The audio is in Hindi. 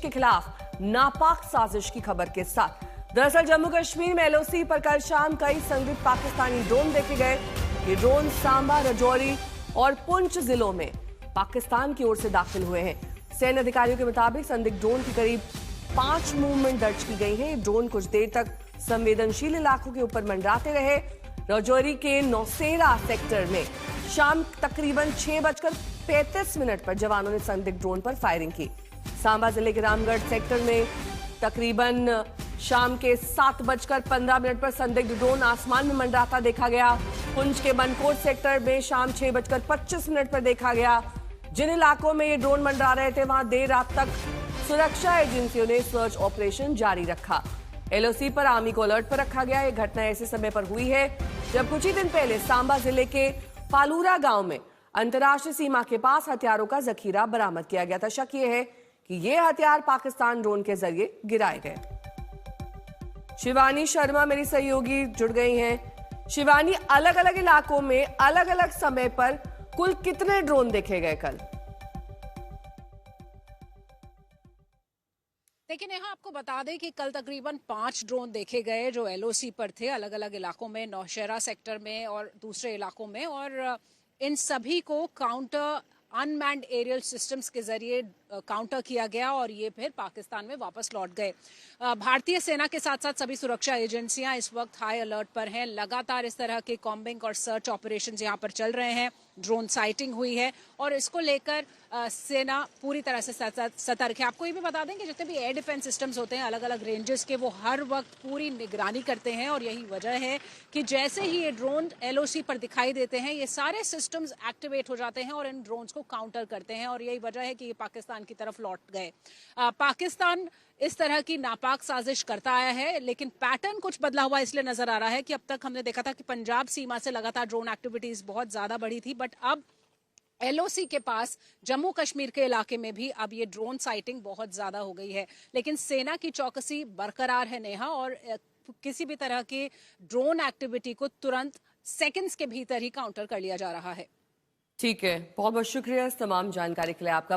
के खिलाफ नापाक साजिश की खबर के साथ। दरअसल जम्मू कश्मीर में एलओसी पर कल शाम कई संदिग्ध पाकिस्तानी ड्रोन देखे गए। ये ड्रोन सांबा, राजौरी और पुंछ जिलों में पाकिस्तान की ओर से दाखिल हुए हैं। सैन्य अधिकारियों के मुताबिक संदिग्ध ड्रोन की करीब 5 मूवमेंट दर्ज की गई है। ड्रोन कुछ देर तक संवेदनशील इलाकों के ऊपर मंडराते रहे। राजौरी के नौसेरा सेक्टर में शाम तकरीबन 6:35 पर जवानों ने संदिग्ध ड्रोन पर फायरिंग की। सांबा जिले के रामगढ़ सेक्टर में तकरीबन शाम के 7:15 पर संदिग्ध ड्रोन आसमान में मंडराता देखा गया। पुंछ के बनकोट सेक्टर में शाम 6:25 पर देखा गया। जिन इलाकों में ये ड्रोन मंडरा रहे थे वहां देर रात तक सुरक्षा एजेंसियों ने सर्च ऑपरेशन जारी रखा। एलओसी पर आर्मी को अलर्ट पर रखा गया। यह घटना ऐसे समय पर हुई है जब कुछ ही दिन पहले सांबा जिले के पालूरा गांव में अंतर्राष्ट्रीय सीमा के पास हथियारों का जखीरा बरामद किया गया था। शक यह है कि ये हथियार पाकिस्तान ड्रोन के जरिए गिराए गए। शिवानी शर्मा मेरी सहयोगी जुड़ गई हैं। शिवानी, अलग अलग इलाकों में अलग अलग समय पर कुल कितने ड्रोन देखे गए कल? लेकिन यहाँ आपको बता दें कि कल तकरीबन 5 ड्रोन देखे गए जो एलओसी पर थे, अलग अलग इलाकों में, नौशेरा सेक्टर में और दूसरे इलाकों में। और इन सभी को काउंटर अनमैन्ड एरियल सिस्टम्स के जरिए काउंटर किया गया और ये फिर पाकिस्तान में वापस लौट गए। भारतीय सेना के साथ साथ सभी सुरक्षा एजेंसियां इस वक्त हाई अलर्ट पर हैं। लगातार इस तरह के कॉम्बिंग और सर्च ऑपरेशंस यहां पर चल रहे हैं। ड्रोन साइटिंग हुई है और इसको लेकर सेना पूरी तरह से सतर्क है। आपको ये भी बता दें कि जितने भी एयर डिफेंस सिस्टम्स होते हैं अलग अलग रेंजेस के, वो हर वक्त पूरी निगरानी करते हैं और यही वजह है कि जैसे ही ये ड्रोन एलओसी पर दिखाई देते हैं ये सारे सिस्टम्स एक्टिवेट हो जाते हैं और इन ड्रोन्स को काउंटर करते हैं और यही वजह है कि ये पाकिस्तान की तरफ लौट गए। पाकिस्तान इस तरह की नापाक साजिश करता आया है, लेकिन पैटर्न कुछ बदला हुआ इसलिए नजर आ रहा है कि अब तक हमने देखा था कि पंजाब सीमा से लगातार ड्रोन एक्टिविटीज बहुत ज्यादा बढ़ी थी, बट अब एलओसी के पास जम्मू कश्मीर के इलाके में भी अब ये ड्रोन साइटिंग बहुत ज्यादा हो गई है। लेकिन सेना की चौकसी बरकरार है नेहा, और किसी भी तरह की ड्रोन एक्टिविटी को तुरंत सेकंड्स के भीतर ही काउंटर कर लिया जा रहा है। ठीक है, बहुत बहुत शुक्रिया इस तमाम जानकारी के लिए आपका।